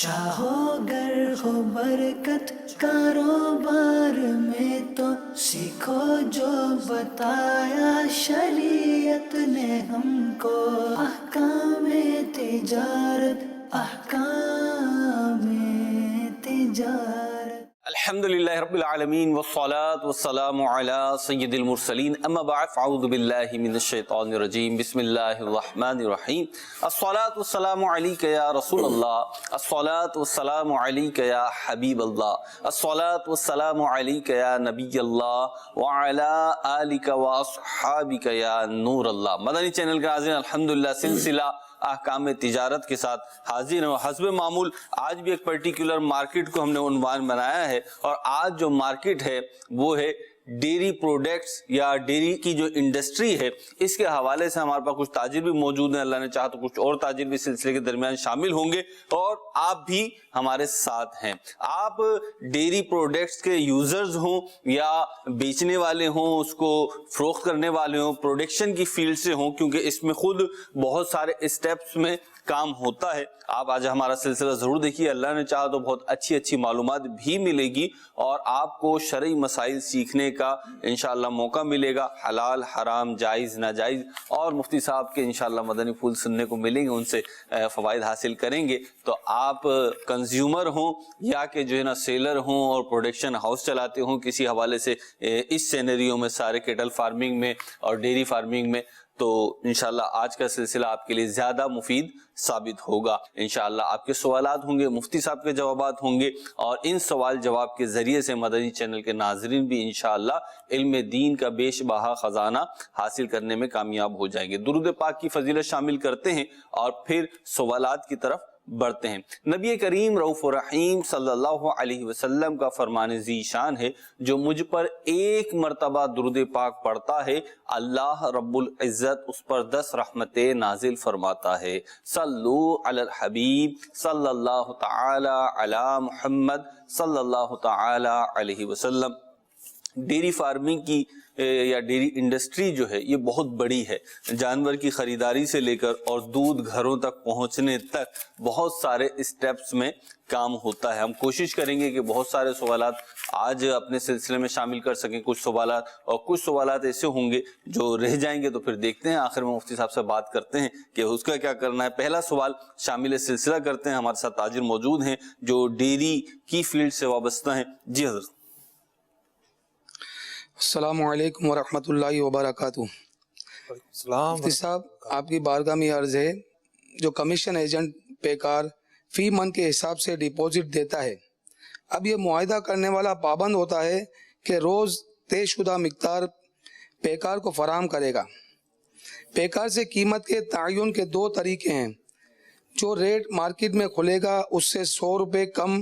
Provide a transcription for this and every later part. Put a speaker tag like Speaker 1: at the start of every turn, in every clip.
Speaker 1: شاہو گر ہو برکت کاروبار میں تو سیکھو جو بتایا شریعت نے ہم کو، احکام تجارت، احکام تجارت۔
Speaker 2: الحمدللہ رب العالمین والصلاة والسلام علی سید المرسلین، اما بعد فاعوذ باللہ من الشیطان الرجیم، بسم اللہ الرحمن الرحیم۔ الصلاة والسلام علیک یا رسول اللہ، الصلاة والسلام علیک یا حبیب اللہ، الصلاة والسلام علیک یا نبی اللہ وعلی آلک واصحابک یا نور اللہ۔ مدنی چینل کے ناظرین، الحمدللہ سلسلہ احکام تجارت کے ساتھ حاضر ہیں۔ حسب معمول آج بھی ایک پرٹیکولر مارکیٹ کو ہم نے عنوان بنایا ہے، اور آج جو مارکیٹ ہے وہ ہے ڈیری پروڈکٹس یا ڈیری کی جو انڈسٹری ہے، اس کے حوالے سے ہمارے پاس کچھ تاجر بھی موجود ہیں۔ اللہ نے چاہا تو کچھ اور تاجر بھی سلسلے کے درمیان شامل ہوں گے، اور آپ بھی ہمارے ساتھ ہیں۔ آپ ڈیری پروڈکٹس کے یوزرز ہوں یا بیچنے والے ہوں، اس کو فروخت کرنے والے ہوں، پروڈکشن کی فیلڈ سے ہوں، کیونکہ اس میں خود بہت سارے اسٹیپس میں کام ہوتا ہے، آپ آج ہمارا سلسلہ ضرور دیکھیے۔ اللہ نے چاہا تو بہت اچھی معلومات بھی ملے گی، اور آپ کو شرعی مسائل سیکھنے کا انشاءاللہ موقع ملے گا، حلال حرام جائز ناجائز، اور مفتی صاحب کے انشاءاللہ مدنی پھول سننے کو ملیں گے، ان سے فوائد حاصل کریں گے۔ تو آپ کنزیومر ہوں یا کہ جو ہے نا سیلر ہوں اور پروڈکشن ہاؤس چلاتے ہوں کسی حوالے سے، اس سینریو میں سارے کیٹل فارمنگ میں اور ڈیری فارمنگ میں، تو انشاءاللہ آج کا سلسلہ آپ کے لیے زیادہ مفید ثابت ہوگا۔ انشاءاللہ آپ کے سوالات ہوں گے، مفتی صاحب کے جوابات ہوں گے، اور ان سوال جواب کے ذریعے سے مدنی چینل کے ناظرین بھی انشاءاللہ علم دین کا بیش بہا خزانہ حاصل کرنے میں کامیاب ہو جائیں گے۔ درود پاک کی فضیلت شامل کرتے ہیں اور پھر سوالات کی طرف بڑھتے ہیں۔ نبی کریم رؤوف الرحیم صلی اللہ علیہ وسلم کا فرمان ذی شان ہے، جو مجھ پر ایک مرتبہ درود پاک پڑھتا ہے، اللہ رب العزت اس پر 10 رحمتیں نازل فرماتا ہے۔ صلو علی الحبیب صلی اللہ تعالی علی محمد صلی اللہ تعالی علیہ وسلم۔ ڈیری فارمنگ کی یا ڈیری انڈسٹری جو ہے یہ بہت بڑی ہے، جانور کی خریداری سے لے کر اور دودھ گھروں تک پہنچنے تک بہت سارے اسٹیپس میں کام ہوتا ہے۔ ہم کوشش کریں گے کہ بہت سارے سوالات آج اپنے سلسلے میں شامل کر سکیں، کچھ سوالات ایسے ہوں گے جو رہ جائیں گے، تو پھر دیکھتے ہیں آخر میں مفتی صاحب سے بات کرتے ہیں کہ اس کا کیا کرنا ہے۔ پہلا سوال شامل سلسلہ کرتے ہیں، ہمارے ساتھ تاجر موجود ہیں جو ڈیری کی فیلڈ سے وابستہ ہیں۔ جی حضرت۔
Speaker 3: السلام علیکم ورحمۃ اللہ وبرکاتہ۔ مفتی صاحب، آپ کی بارگاہ میں عرض ہے، جو کمیشن ایجنٹ پیکار فی من کے حساب سے ڈپازٹ دیتا ہے، اب یہ معاہدہ کرنے والا پابند ہوتا ہے کہ روز طے شدہ مقدار پیکار کو فراہم کرے گا۔ پیکار سے قیمت کے تعین کے 2 طریقے ہیں۔ جو ریٹ مارکیٹ میں کھلے گا اس سے 100 روپے کم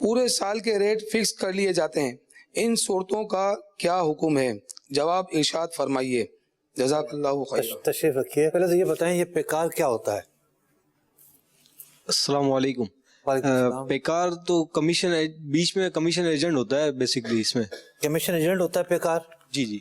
Speaker 3: پورے سال کے ریٹ فکس کر لیے جاتے ہیں، ان صورتوں کا کیا حکم ہے؟ جواب ارشاد فرمائیے، جزاک اللہ خیر۔
Speaker 4: تشریف رکھیے۔ پہلے تو یہ بتائیں یہ پیکار کیا ہوتا ہے؟
Speaker 5: السلام علیکم۔ پیکار تو کمیشن بیچ میں کمیشن ایجنٹ ہوتا ہے بیسیکلی، اس میں
Speaker 4: کمیشن ایجنٹ ہوتا ہے پیکار؟
Speaker 5: جی جی۔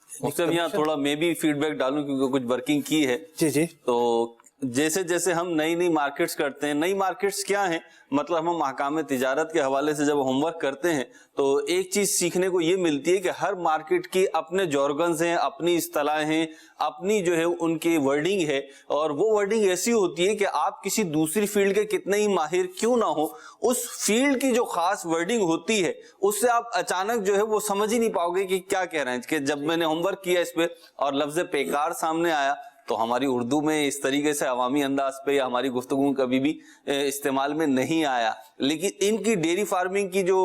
Speaker 2: مجھے یہاں تھوڑا میں بھی فیڈ بیک ڈالوں کیونکہ کچھ ورکنگ کی ہے۔
Speaker 4: جی جی۔
Speaker 2: تو جیسے ہم نئی مارکیٹس کرتے ہیں، نئی مارکیٹس کیا ہیں، مطلب ہم احکام تجارت کے حوالے سے جب ہوم ورک کرتے ہیں تو ایک چیز سیکھنے کو یہ ملتی ہے کہ ہر مارکیٹ کی اپنے جارگنز ہیں، اپنی اصطلاحیں ہیں، اپنی جو ہے ان کی ورڈنگ ہے، اور وہ ورڈنگ ایسی ہوتی ہے کہ آپ کسی دوسری فیلڈ کے کتنے ہی ماہر کیوں نہ ہو، اس فیلڈ کی جو خاص ورڈنگ ہوتی ہے اس سے آپ اچانک جو ہے وہ سمجھ ہی نہیں پاؤ گے کہ کیا کہہ رہے ہیں۔ کہ جب میں نے ہوم ورک کیا اس پہ اور لفظ پیکار سامنے آیا تو ہماری اردو میں اس طریقے سے عوامی انداز پہ یا ہماری گفتگو کبھی بھی استعمال میں نہیں آیا، لیکن ان کی ڈیری فارمنگ کی جو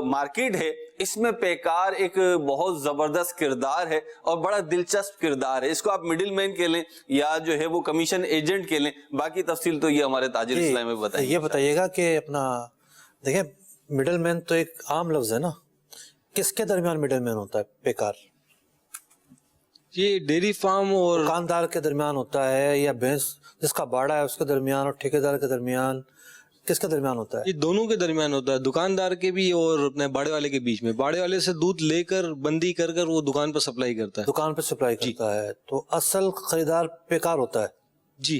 Speaker 2: مارکیٹ ہے اس میں پیکار ایک بہت زبردست کردار ہے اور بڑا دلچسپ کردار ہے۔ اس کو آپ مڈل مین کہہ لیں یا جو ہے وہ کمیشن ایجنٹ کہہ لیں، باقی تفصیل تو یہ ہمارے تاجر اسلام میں بتائیں۔
Speaker 4: یہ بتائیے گا کہ اپنا دیکھیں، مڈل مین تو ایک عام لفظ ہے نا، کس کے درمیان مڈل مین ہوتا ہے پیکار؟
Speaker 5: یہ ڈیری فارم اور
Speaker 4: دکاندار کے درمیان ہوتا ہے، یا بھینس جس کا باڑا ہے اس کے درمیان اور ٹھیکیدار کے درمیان، کس کے درمیان ہوتا ہے؟
Speaker 5: یہ دونوں کے درمیان ہوتا ہے، دکاندار کے بھی اور اپنے باڑے والے کے بیچ میں۔ باڑے والے سے دودھ لے کر بندی کر کر وہ دکان پر سپلائی کرتا ہے،
Speaker 4: دکان پہ سپلائی کرتا ہے، تو اصل خریدار پیکار ہوتا ہے۔
Speaker 5: جی۔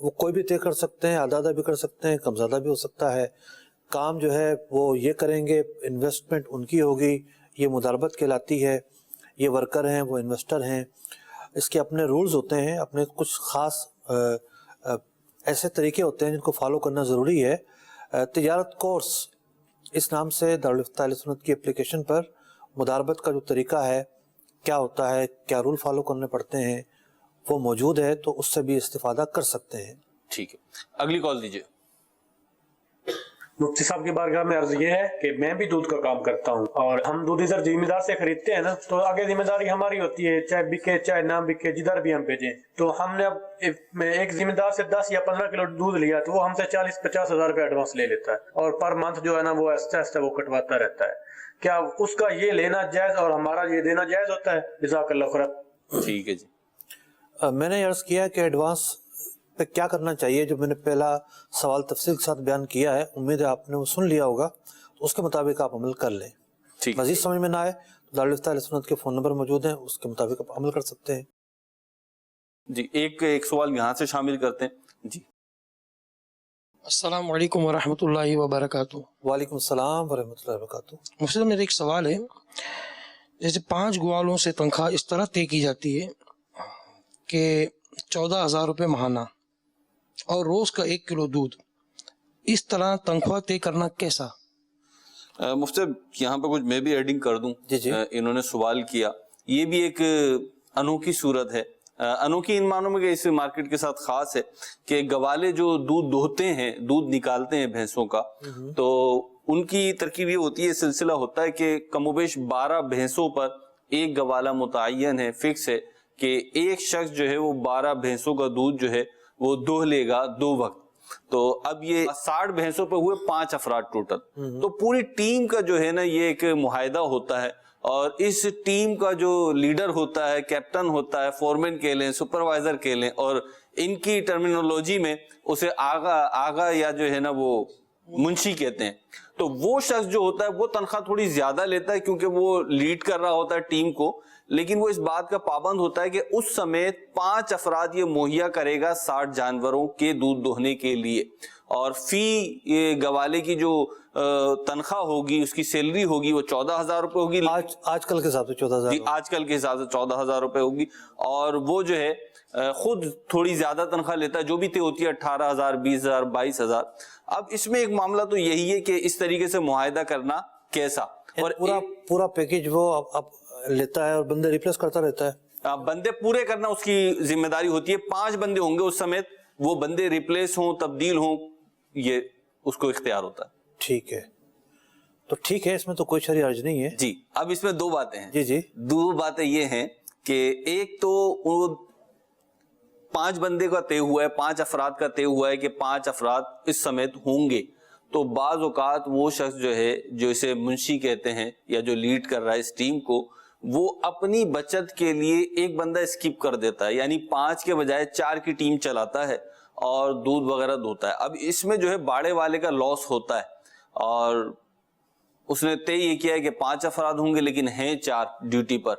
Speaker 4: وہ کوئی بھی طے کر سکتے ہیں, آدھا بھی کر سکتے ہیں, کم زیادہ بھی ہو سکتا ہے. کام جو ہے وہ یہ کریں گے, انویسٹمنٹ ان کی ہوگی, یہ مداربت کہلاتی ہے. یہ ورکر ہیں, وہ انویسٹر ہیں. اس کے اپنے رولز ہوتے ہیں, اپنے کچھ خاص ایسے طریقے ہوتے ہیں جن کو فالو کرنا ضروری ہے. تجارت کورس اس نام سے دارالفتہ اہل سنت کی اپلیکیشن پر مداربت کا جو طریقہ ہے, کیا ہوتا ہے, کیا رول فالو کرنے پڑتے ہیں, وہ موجود ہے, تو اس سے بھی استفادہ کر سکتے ہیں.
Speaker 2: ٹھیک ہے, اگلی کال دیجیے.
Speaker 6: مفتی صاحب کی بارگاہ میں عرض یہ ہے کہ میں بھی دودھ کا کام کرتا ہوں, اور ہم دودھ ادھر ذمہ دار سے خریدتے ہیں نا, تو آگے ذمہ داری ہماری ہوتی ہے, چاہے بکے چاہے نہ بکے, جدھر بھی ہم بھیجیں. تو ہم نے اب ایک ذمہ دار سے 10 یا 15 کلو دودھ لیا, تو وہ ہم سے 40-50 ہزار روپے ایڈوانس لے لیتا ہے, اور پر منتھ جو ہے نا وہ ایسا ایسا وہ کٹواتا رہتا ہے. کیا اس کا یہ لینا جائز اور ہمارا یہ دینا جائز ہوتا ہے؟ جزاک اللہ خیر.
Speaker 2: ٹھیک ہے جی.
Speaker 4: میں نے عرض کیا کہ ایڈوانس پہ کیا کرنا چاہیے, جو میں نے پہلا سوال تفصیل کے ساتھ بیان کیا ہے, امید ہے آپ نے وہ سن لیا ہوگا, تو اس کے مطابق آپ عمل کر لیں. مزید سمجھ میں نہ آئے تو دارالفتہ اہل سنت کے فون نمبر موجود ہیں, اس کے مطابق آپ عمل کر سکتے ہیں.
Speaker 2: جی ایک سوال یہاں سے شامل کرتے ہیں. جی
Speaker 7: السلام علیکم ورحمۃ اللہ وبرکاتہ.
Speaker 4: وعلیکم السلام ورحمۃ اللہ وبرکاتہ.
Speaker 7: مفتی صاحب میرا ایک سوال ہے, جیسے 5 گوالوں سے تنخواہ اس طرح طے کی جاتی ہے کہ 14,000 روپے ماہانہ اور روز کا 1 کلو دودھ, اس طرح تنخواہ طے کرنا کیسا؟
Speaker 2: مفتی یہاں پہ کچھ میں بھی ایڈنگ کر دوں.
Speaker 4: جی
Speaker 2: انہوں نے سوال کیا, یہ بھی ایک انوکھی صورت ہے. انوکھی ان معنوں میں کہ اس مارکیٹ کے ساتھ خاص ہے کہ گوالے جو دودھ دوہتے ہیں, دودھ نکالتے ہیں بھینسوں کا, تو ان کی ترکیب یہ ہوتی ہے, سلسلہ ہوتا ہے کہ کم و بیش 12 بھینسوں پر ایک گوالا متعین ہے, فکس ہے کہ ایک شخص جو ہے وہ 12 بھینسوں کا دودھ جو ہے وہ دوہ لے گا 2 وقت. تو اب یہ 60 بھینسوں پہ ہوئے 5 افراد ٹوٹل, تو پوری ٹیم کا جو ہے نا یہ ایک معاہدہ ہوتا ہے, اور اس ٹیم کا جو لیڈر ہوتا ہے, کیپٹن ہوتا ہے, فورمین کہہ لیں, سپروائزر کہہ لیں, اور ان کی ٹرمینولوجی میں اسے آغا یا جو ہے نا وہ منشی کہتے ہیں. تو وہ شخص جو ہوتا ہے وہ تنخواہ تھوڑی زیادہ لیتا ہے کیونکہ وہ لیڈ کر رہا ہوتا ہے ٹیم کو, لیکن وہ اس بات کا پابند ہوتا ہے کہ اس سمیت 5 افراد یہ مہیا کرے گا 60 جانوروں کے دودھ دوہنے کے لیے, اور فی گوالے کی جو تنخواہ ہوگی, اس کی سیلری ہوگی, وہ 14,000 روپے ہوگی.
Speaker 4: آج کل کے حساب سے 14,000,
Speaker 2: آج کل کے حساب سے 14,000 روپے ہوگی, اور وہ جو ہے خود تھوڑی زیادہ تنخواہ لیتا ہے, جو بھی طے ہوتی ہے 18,000, 20,000, 22,000. اب اس میں ایک معاملہ تو یہی ہے کہ اس طریقے سے معاہدہ کرنا کیسا, اور
Speaker 4: پورا پیکیج وہ اب لیتا ہے اور بندے ریپلیس کرتا رہتا ہے.
Speaker 2: بندے پورے کرنا اس کی ذمہ داری ہوتی ہے. 5 بندے ہوں گے اس سمیت, وہ بندے ریپلیس ہوں, تبدیل ہوں, یہ اس کو اختیار ہوتا ہے.
Speaker 4: ٹھیک ہے, تو ٹھیک ہے, اس میں تو کوئی شرعی حرج نہیں ہے.
Speaker 2: جی اب اس میں 2 باتیں ہیں.
Speaker 4: جی
Speaker 2: 2 باتیں یہ ہیں کہ ایک تو 5 بندے کا طے ہوا ہے, 5 افراد کا طے ہوا ہے کہ 5 افراد اس سمیت ہوں گے, تو بعض اوقات وہ شخص جو ہے, جو اسے منشی کہتے ہیں یا جو لیڈ کر رہا ہے اس ٹیم کو, وہ اپنی بچت کے لیے ایک بندہ اسکپ کر دیتا ہے, یعنی 5 کے بجائے 4 کی ٹیم چلاتا ہے اور دودھ وغیرہ دھوتا ہے. اب اس میں جو ہے باڑے والے کا لاس ہوتا ہے, اور اس نے طے یہ کیا ہے کہ 5 افراد ہوں گے لیکن ہیں 4 ڈیوٹی پر,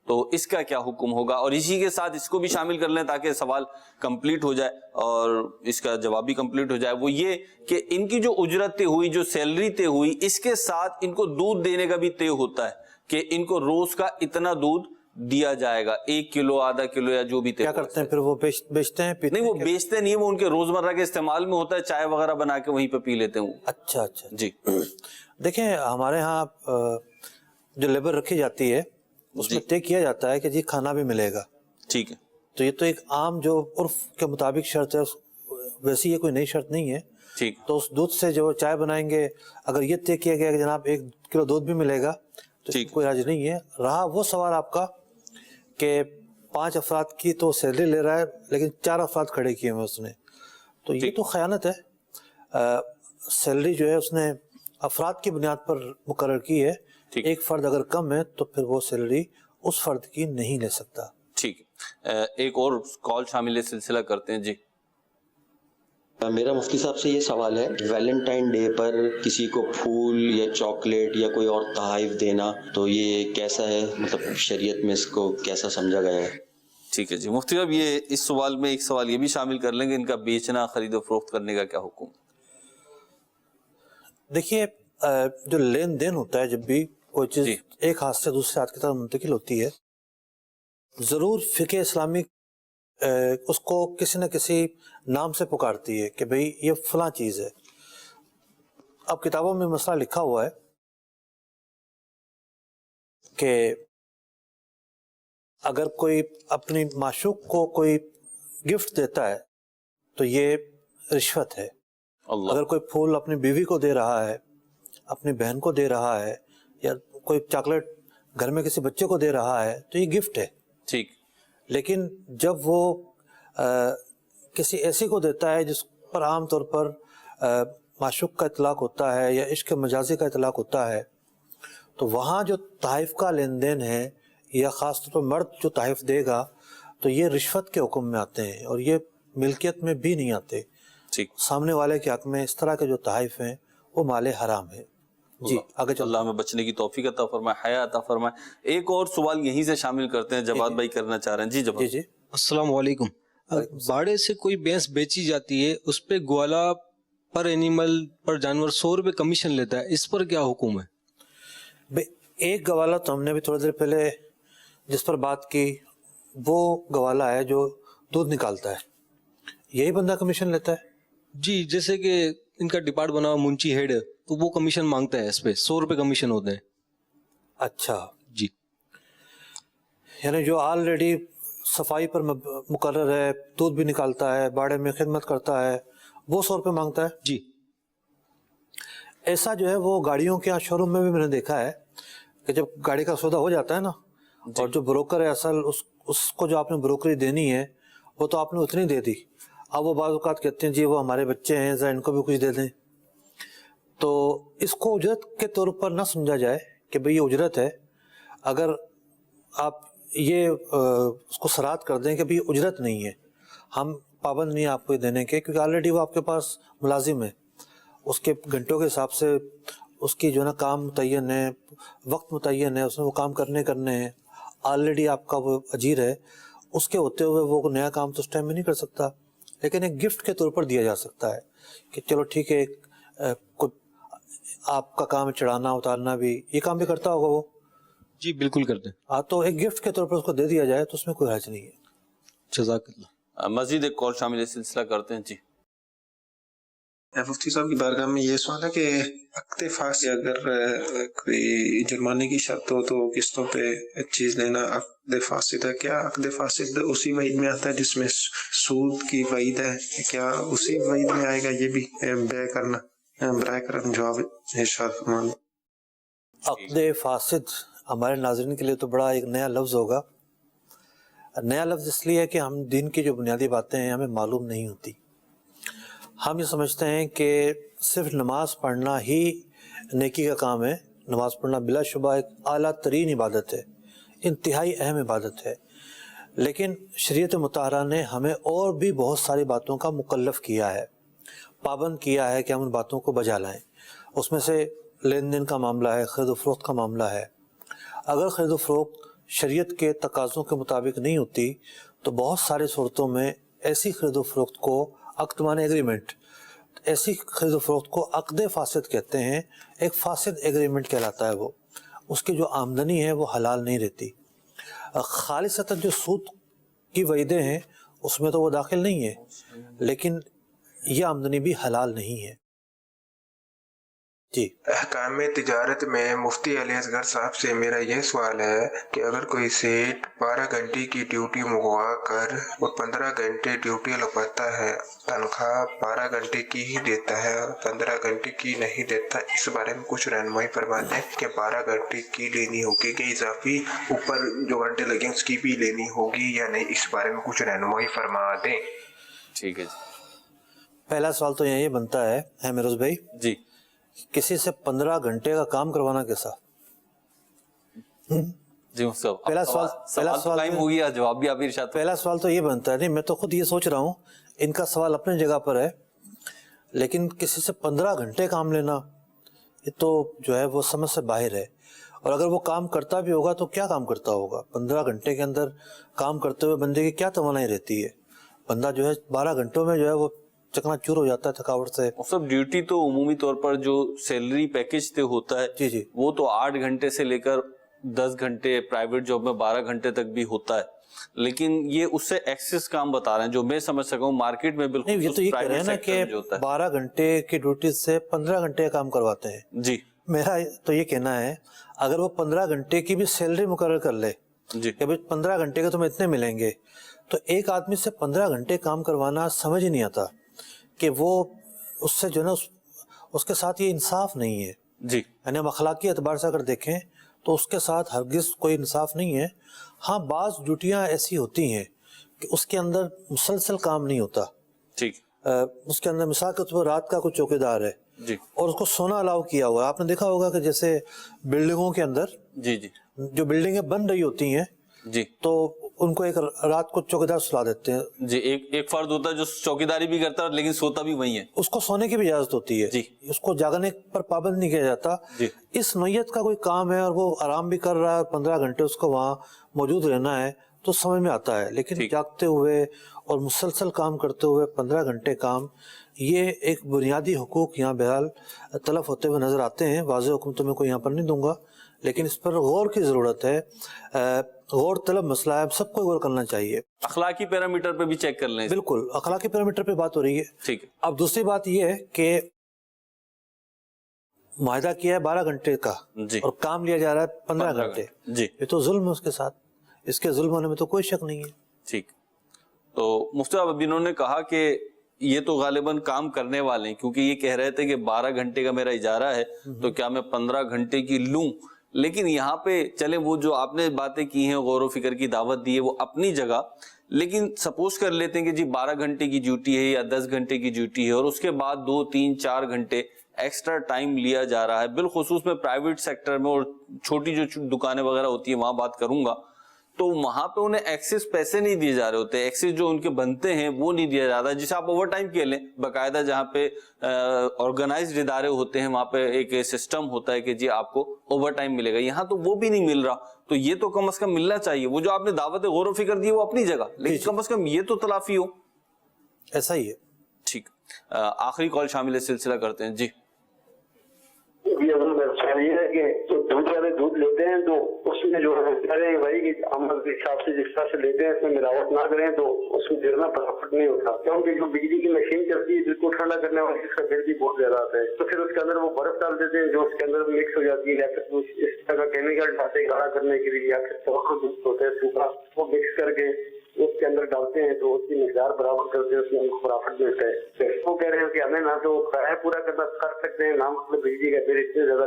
Speaker 2: تو اس کا کیا حکم ہوگا. اور اسی کے ساتھ اس کو بھی شامل کر لیں تاکہ سوال کمپلیٹ ہو جائے اور اس کا جواب بھی کمپلیٹ ہو جائے. وہ یہ کہ ان کی جو اجرت طے ہوئی, جو سیلری طے ہوئی, اس کے ساتھ ان کو دودھ دینے کا بھی طے ہوتا ہے کہ ان کو روز کا اتنا دودھ دیا جائے گا, 1 کلو, آدھا کلو, یا جو بھی طے.
Speaker 4: کیا کرتے ہیں پھر وہ بیچتے ہیں؟
Speaker 2: نہیں, وہ بیچتے نہیں, وہ ان کے روزمرہ کے استعمال میں ہوتا ہے, چائے وغیرہ بنا کے وہیں پہ پی لیتے ہیں.
Speaker 4: اچھا
Speaker 2: جی
Speaker 4: دیکھیں, ہمارے ہاں جو لیبر رکھی جاتی ہے اس میں طے کیا جاتا ہے کہ جی کھانا بھی ملے گا.
Speaker 2: ٹھیک ہے,
Speaker 4: تو یہ تو ایک عام جو عرف کے مطابق شرط ہے, ویسی یہ کوئی نئی شرط نہیں ہے.
Speaker 2: ٹھیک,
Speaker 4: تو اس دودھ سے جو چائے بنائیں گے, اگر یہ طے کیا گیا کہ جناب 1 کلو دودھ بھی ملے گا, تو کوئی حرج نہیں ہے. رہا وہ سوال آپ کا کہ 5 افراد کی تو سیلری لے رہا ہے لیکن 4 افراد کھڑے کیے ہیں اس نے, تو یہ تو خیانت ہے. سیلری جو ہے اس نے افراد کی بنیاد پر مقرر کی ہے, ایک فرد اگر کم ہے تو پھر وہ سیلری اس فرد کی نہیں لے سکتا.
Speaker 2: ٹھیک ہے, ایک اور کال شامل سلسلہ کرتے ہیں. جی
Speaker 8: میرا مفتی صاحب سے یہ سوال ہے, ویلنٹائن ڈے پر کسی کو پھول یا چاکلیٹ یا کوئی اور تحائف دینا, تو یہ کیسا ہے, مطلب شریعت میں اس کو کیسا سمجھا گیا ہے؟
Speaker 2: ٹھیک ہے جی مفتی صاحب، یہ اس سوال میں ایک سوال یہ بھی شامل کر لیں گے، ان کا بیچنا خرید و فروخت کرنے کا کیا حکم؟
Speaker 4: دیکھیے جو لین دین ہوتا ہے، جب بھی کوئی چیز ایک ہاتھ سے دوسرے ہاتھ کی طرف منتقل ہوتی ہے، ضرور فقہ اسلامی اس کو کسی نہ کسی نام سے پکارتی ہے کہ بھئی یہ فلاں چیز ہے. اب کتابوں میں مسئلہ لکھا ہوا ہے کہ اگر کوئی اپنی معشوق کو کوئی گفٹ دیتا ہے تو یہ رشوت ہے. اگر کوئی پھول اپنی بیوی کو دے رہا ہے، اپنی بہن کو دے رہا ہے، یا کوئی چاکلیٹ گھر میں کسی بچے کو دے رہا ہے تو یہ گفٹ ہے.
Speaker 2: ٹھیک.
Speaker 4: لیکن جب وہ کسی ایسی کو دیتا ہے جس پر عام طور پر معشوق کا اطلاق ہوتا ہے یا عشق مجازی کا اطلاق ہوتا ہے، تو وہاں جو تحائف کا لین دین ہے، یا خاص طور پر مرد جو تحائف دے گا، تو یہ رشوت کے حکم میں آتے ہیں اور یہ ملکیت میں بھی نہیں آتے.
Speaker 2: ٹھیک.
Speaker 4: سامنے والے کے حق میں اس طرح کے جو تحائف ہیں وہ مال حرام ہے. جی آگے چلو. اللہ
Speaker 2: ہمیں بچنے کی توفیق عطا فرمائے، حیا عطا فرمائے. ایک اور سوال یہیں سے شامل کرتے ہیں، جواد بھائی کرنا چاہ رہے ہیں. جی جواد.
Speaker 4: جی جی.
Speaker 5: السلام علیکم. باڑے سے کوئی بھینس بیچی جاتی ہے، اس پہ گوالا پر اینیمل پر جانور 100 روپے کمیشن لیتا ہے، اس پر کیا حکم ہے؟
Speaker 4: ایک گوالا تو ہم نے بھی تھوڑی دیر پہلے جس پر بات کی، وہ گوالا ہے جو دودھ نکالتا ہے، یہی بندہ کمیشن لیتا ہے.
Speaker 5: جی جیسے کہ ان کا ڈپارٹ بنا ہوا منچی ہیڈ، تو وہ کمیشن مانگتا ہے، اس پہ 100 روپے کمیشن ہوتے ہیں.
Speaker 4: اچھا
Speaker 5: جی.
Speaker 4: یعنی جو آلریڈی صفائی پر مقرر ہے، دودھ بھی نکالتا ہے، باڑے میں خدمت کرتا ہے، وہ 100 روپے مانگتا ہے.
Speaker 5: جی.
Speaker 4: ایسا جو ہے وہ گاڑیوں کے شو روم میں بھی میں نے دیکھا ہے کہ جب گاڑی کا سودا ہو جاتا ہے نا، اور جو بروکر ہے اصل اس کو جو آپ نے بروکری دینی ہے وہ تو آپ نے اتنی دے دی. اب وہ بعض اوقات کہتے ہیں جی وہ ہمارے بچے ہیں، ذرا ان کو بھی کچھ دے دیں. تو اس کو اجرت کے طور پر نہ سمجھا جائے کہ بھئی یہ اجرت ہے. اگر آپ یہ اس کو سرات کر دیں کہ بھئی اجرت نہیں ہے، ہم پابند نہیں ہیں آپ کو دینے کے، کیونکہ آلریڈی وہ آپ کے پاس ملازم ہے، اس کے گھنٹوں کے حساب سے اس کی جو ہے نا کام متعین ہے، وقت متعین ہے، اس نے وہ کام کرنے ہیں. آلریڈی آپ کا وہ اجیر ہے، اس کے ہوتے ہوئے وہ نیا کام تو اس ٹائم میں نہیں کر سکتا. لیکن ایک گفٹ کے طور پر دیا جا سکتا ہے کہ چلو ٹھیک ہے، آپ کا کام چڑھانا اتارنا بھی، یہ کام بھی کرتا ہوگا وہ.
Speaker 5: جی بالکل کرتے ہیں.
Speaker 4: ہاں تو ایک گفٹ کے طور پر اس کو دے دیا جائے تو اس میں کوئی حرج نہیں ہے.
Speaker 5: جزاک اللہ.
Speaker 2: مزید ایک کال شامل اس سلسلہ کرتے ہیں. جی
Speaker 9: مفتی صاحب کی بارگاہ میں یہ سوال ہے کہ عقد فاسد اگر کوئی جرمانے کی شرط ہو تو قسطوں پہ چیز لینا عقد فاسد ہے. کیا عقد فاسد اسی وعید میں آتا ہے جس میں سود کی وعید ہے؟ کیا اسی وعید میں آئے گا یہ بھی بے کرنا؟ برائے کرم جواب ارشاد فرمائیں.
Speaker 4: عقد فاسد ہمارے ناظرین کے لیے تو بڑا ایک نیا لفظ ہوگا. نیا لفظ اس لیے ہے کہ ہم دین کی جو بنیادی باتیں ہیں ہمیں معلوم نہیں ہوتی. ہم یہ سمجھتے ہیں کہ صرف نماز پڑھنا ہی نیکی کا کام ہے. نماز پڑھنا بلا شبہ ایک اعلیٰ ترین عبادت ہے، انتہائی اہم عبادت ہے. لیکن شریعت مطہرہ نے ہمیں اور بھی بہت ساری باتوں کا مکلف کیا ہے، پابند کیا ہے کہ ہم ان باتوں کو بجا لائیں. اس میں سے لین دین کا معاملہ ہے، خرید و فروخت کا معاملہ ہے. اگر خرید و فروخت شریعت کے تقاضوں کے مطابق نہیں ہوتی تو بہت ساری صورتوں میں ایسی خرید و فروخت کو عقد مانے ایگریمنٹ، ایسی خرید و فروخت کو عقد فاسد کہتے ہیں. ایک فاسد ایگریمنٹ کہلاتا ہے وہ. اس کی جو آمدنی ہے وہ حلال نہیں رہتی. خالصتاً جو سود کی وعیدیں ہیں اس میں تو وہ داخل نہیں ہے، لیکن یہ آمدنی بھی حلال نہیں ہے. جی.
Speaker 9: احکام تجارت میں مفتی علی اصغر صاحب سے میرا یہ سوال ہے کہ اگر کوئی سیٹ 12 گھنٹے کی ڈیوٹی منگوا کر اور 15 گھنٹے ڈیوٹی لگواتا ہے، تنخواہ 12 گھنٹے کی ہی دیتا ہے اور 15 گھنٹے کی نہیں دیتا، اس بارے میں کچھ رہنمائی فرما دیں کہ 12 گھنٹے کی لینی ہوگی کہ اضافی اوپر جو گھنٹے لگیں اس کی بھی لینی ہوگی یا نہیں، اس بارے میں کچھ رہنمائی فرما دیں.
Speaker 2: ٹھیک ہے جی.
Speaker 4: پہلا سوال تو یہ بنتا ہے میروز بھائی،
Speaker 2: جی
Speaker 4: کسی سے 15 گھنٹے کا کام کروانا کیسا؟
Speaker 2: جی
Speaker 4: پہلا سوال
Speaker 2: ٹائم ہو گیا، جواب بھی آپ ارشاد.
Speaker 4: پہلا سوال تو یہ بنتا ہے، نہیں میں تو خود یہ سوچ رہا ہوں، ان کا سوال اپنے جگہ پر ہے، لیکن کسی سے 15 گھنٹے کام لینا یہ تو جو ہے وہ سمجھ سے باہر ہے. اور اگر وہ کام کرتا بھی ہوگا تو کیا کام کرتا ہوگا؟ 15 گھنٹے کے اندر کام کرتے ہوئے بندے کی کیا توانائی رہتی ہے؟ بندہ جو ہے 12 گھنٹوں میں جو ہے وہ چکنا چور ہو جاتا ہے تھکاوٹ سے.
Speaker 2: سب ڈیوٹی تو عمومی طور پر جو سیلری پیکج پہ ہوتا ہے
Speaker 4: جی جی
Speaker 2: وہ تو 8 گھنٹے سے لے کر 10 گھنٹے، پرائیویٹ جاب میں 12 گھنٹے تک بھی ہوتا ہے، لیکن یہ اس سے ایکسس کام بتا رہے ہیں جو میں سمجھ سکا ہوں مارکیٹ میں بالکل.
Speaker 4: نہیں، یہ تو یہ کہہ رہے ہیں نا کہ 12 گھنٹے کی ڈیوٹی سے 15 گھنٹے کام کرواتے ہیں.
Speaker 2: جی
Speaker 4: میرا تو یہ کہنا ہے اگر وہ 15 گھنٹے کی بھی سیلری مقرر کر لے
Speaker 2: جی
Speaker 4: کہ 15 گھنٹے کے تمہیں اتنے ملیں گے، تو ایک آدمی سے 15 گھنٹے کام کروانا سمجھ نہیں آتا کہ وہ اس سے جو ہے نا اس کے ساتھ یہ انصاف نہیں ہے.
Speaker 2: جی
Speaker 4: یعنی ہم اخلاقی اعتبار سے اگر دیکھیں تو اس کے ساتھ ہرگز کوئی انصاف نہیں ہے. ہاں بعض ڈیوٹیاں ایسی ہوتی ہیں کہ اس کے اندر مسلسل کام نہیں ہوتا.
Speaker 2: ٹھیک.
Speaker 4: اس کے اندر مثال کے طور پر رات کا کوئی چوکیدار ہے
Speaker 2: جی
Speaker 4: اور اس کو سونا الاؤ کیا ہوا ہے. آپ نے دیکھا ہوگا کہ جیسے بلڈنگوں کے اندر
Speaker 2: جی جی
Speaker 4: جو بلڈنگیں بن رہی ہوتی ہیں
Speaker 2: جی
Speaker 4: تو ان کو ایک رات کو چوکیدار سلا دیتے ہیں.
Speaker 2: جی ایک فرد ہوتا ہے جو چوکیداری بھی کرتا ہے لیکن سوتا بھی وہی ہے.
Speaker 4: اس کو سونے کی بھی اجازت ہوتی ہے
Speaker 2: جی
Speaker 4: اس کو جاگنے پر پابند نہیں کیا جاتا.
Speaker 2: جی
Speaker 4: اس نوعیت کا کوئی کام ہے اور وہ آرام بھی کر رہا ہے 15 گھنٹے اس کو وہاں موجود رہنا ہے تو سمجھ میں آتا ہے. لیکن جاگتے ہوئے اور مسلسل کام کرتے ہوئے 15 گھنٹے کام، یہ ایک بنیادی حقوق یہاں بہرحال تلف ہوتے ہوئے نظر آتے ہیں. واضح حکم تو میں کوئی یہاں پر نہیں دوں گا لیکن اس پر غور کی ضرورت ہے. غور طلب مسئلہ ہے، سب کو غور کرنا چاہیے.
Speaker 2: اخلاقی پیرامیٹر پہ بھی چیک کر لیں.
Speaker 4: بالکل اخلاقی پیرامیٹر پہ بات ہو رہی ہے.
Speaker 2: ٹھیک ہے.
Speaker 4: اب دوسری بات یہ ہے کہ معاہدہ کیا ہے 12 گھنٹے کا
Speaker 2: جی
Speaker 4: اور کام لیا جا رہا ہے 15 گھنٹے.
Speaker 2: جی
Speaker 4: یہ تو ظلم ہے اس کے ساتھ، اس کے ظلم ہونے میں تو کوئی شک نہیں ہے.
Speaker 2: ٹھیک. تو مفتی صاحب ابھی انہوں نے کہا کہ یہ تو غالباً کام کرنے والے ہیں کیونکہ یہ کہہ رہے تھے کہ 12 گھنٹے کا میرا اجارہ ہے تو کیا میں 15 گھنٹے کی لوں. لیکن یہاں پہ چلیں وہ جو آپ نے باتیں کی ہیں غور و فکر کی دعوت دی ہے وہ اپنی جگہ، لیکن سپوز کر لیتے ہیں کہ جی 12 گھنٹے کی ڈیوٹی ہے یا 10 گھنٹے کی ڈیوٹی ہے اور اس کے بعد 2 3 4 گھنٹے ایکسٹرا ٹائم لیا جا رہا ہے، بالخصوص میں پرائیویٹ سیکٹر میں اور چھوٹی جو دکانیں وغیرہ ہوتی ہیں وہاں بات کروں گا، تو وہاں پہ انہیں ایکسس پیسے نہیں دیے جا رہے ہوتے، ایکسس جو ان کے بنتے ہیں وہ نہیں دیا جاتا، جسے آپ اوور ٹائم کہہ لیں. باقاعدہ جہاں پہ آرگنائزڈ ادارے ہوتے ہیں وہاں پہ ایک سسٹم ہوتا ہے کہ جی آپ کو اوور ٹائم ملے گا. یہاں تو وہ بھی نہیں مل رہا، تو یہ تو کم از کم ملنا چاہیے. وہ جو آپ نے دعوت غور و فکر دی ہے وہ اپنی جگہ، لیکن کم از کم یہ تو تلافی ہو.
Speaker 4: ایسا ہی ہے.
Speaker 2: ٹھیک. آخری کال شامل سلسلہ کرتے ہیں. جی
Speaker 10: یہ ہے کہ دودھ والے دودھ لیتے ہیں تو اس میں جو ہے بھائی عمل کے حساب سے جس طرح سے لیتے ہیں اس میں ملاوٹ نہ کریں تو اس میں اتنا پرافٹ نہیں ہوتا، کیونکہ جو بجلی کی مشین چلتی ہے جس کو ٹھنڈا کرنے والی اس کا بل بھی بہت زیادہ آتا ہے، تو پھر اس کے اندر وہ برف ڈال دیتے ہیں جو اس کے اندر مکس ہو جاتی ہے، یا پھر اس طرح کا کیمیکل ڈالتے ہیں گاڑھا کرنے کے لیے، یا پھر دودھ ہوتا ہے سوکھا وہ مکس کر کے اس کے اندر ڈالتے ہیں تو اس کی مقدار برابر کرتے ہیں، اس میں ان کو پرافٹ ملتا ہے. وہ کہہ رہے ہیں کہ ہمیں نہ تو کرایہ پورا کر سکتے ہیں نہ مطلب بجلی کا بل اتنے زیادہ.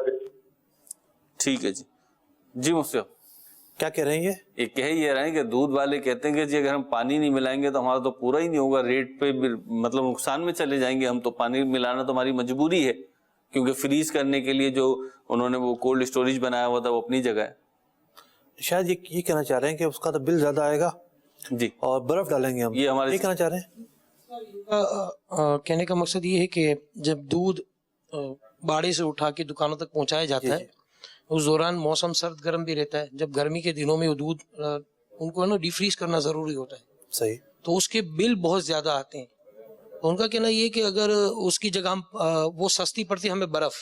Speaker 2: ٹھیک ہے. جی جی مفتی صاحب
Speaker 4: کیا کہہ رہے ہیں؟
Speaker 2: یہ کہہ یہ رہے ہیں کہ دودھ والے کہتے ہیں کہ جی اگر ہم پانی نہیں ملائیں گے تو ہمارا تو پورا ہی نہیں ہوگا، ریٹ پہ مطلب نقصان میں چلے جائیں گے ہم، تو پانی ملانا تو ہماری مجبوری ہے کیونکہ فریز کرنے کے لیے جو انہوں نے وہ کولڈ اسٹوریج بنایا ہوا تھا وہ اپنی جگہ ہے.
Speaker 4: شاید یہ کہنا چاہ رہے ہیں کہ اس کا تو بل زیادہ آئے گا
Speaker 2: جی
Speaker 4: اور برف ڈالیں گے ہم،
Speaker 2: یہ ہمارے
Speaker 4: کہنا چاہ رہے ہیں.
Speaker 7: کہنے کا مقصد یہ ہے کہ جب دودھ باڑے سے اٹھا کے دکانوں تک پہنچایا جاتا ہے اس دوران موسم سرد گرم بھی رہتا ہے، جب گرمی کے دنوں میں وہ دودھ ان کو ڈی فریز کرنا ضروری ہوتا ہے.
Speaker 4: صحیح.
Speaker 7: تو اس کے بل بہت زیادہ آتے ہیں. ان کا کہنا یہ کہ اگر اس کی جگہ وہ سستی پڑتی ہے ہمیں برف،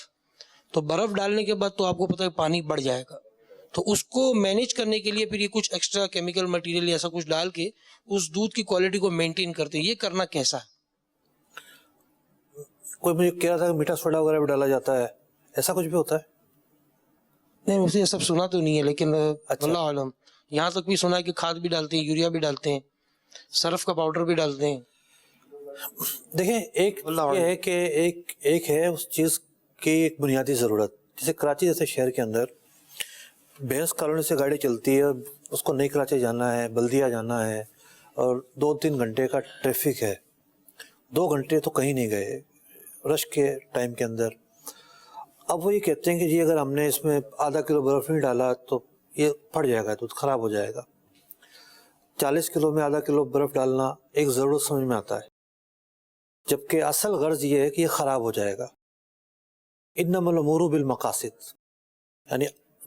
Speaker 7: تو برف ڈالنے کے بعد تو آپ کو پتہ ہے پانی بڑھ جائے گا، تو اس کو مینیج کرنے کے لیے پھر یہ کچھ ایکسٹرا کیمیکل مٹیریل ایسا کچھ ڈال کے اس دودھ کی کوالٹی کو مینٹین کرتے ہیں. یہ کرنا کیسا ہے؟
Speaker 4: کوئی مجھے کہہ رہا تھا کہ میٹھا سوڈا وغیرہ بھی ڈالا جاتا ہے، ایسا کچھ بھی ہوتا ہے؟
Speaker 7: نہیں مجھے یہ سب سنا تو نہیں ہے، لیکن اللہ عالم یہاں تک بھی سنا ہے کہ کھاد بھی ڈالتے ہیں، یوریا بھی ڈالتے ہیں، سرف کا پاؤڈر بھی ڈالتے ہیں.
Speaker 4: دیکھیں ایک یہ ہے کہ ایک ہے اس چیز کی ایک بنیادی ضرورت. جیسے کراچی جیسے شہر کے اندر بھینس کالونی سے گاڑی چلتی ہے، اس کو نئی کراچی جانا ہے، بلدیہ جانا ہے اور 2-3 گھنٹے کا ٹریفک ہے، 2 گھنٹے تو کہیں نہیں گئے رش کے ٹائم کے اندر. اب وہ یہ کہتے ہیں کہ جی اگر ہم نے اس میں آدھا کلو برف نہیں ڈالا تو یہ پھٹ جائے گا، دودھ خراب ہو جائے گا. 40 کلو میں آدھا کلو برف ڈالنا ایک ضرورت سمجھ میں آتا ہے، جبکہ اصل غرض یہ ہے کہ یہ خراب ہو جائے گا. انما الامور بالمقاصد، یعنی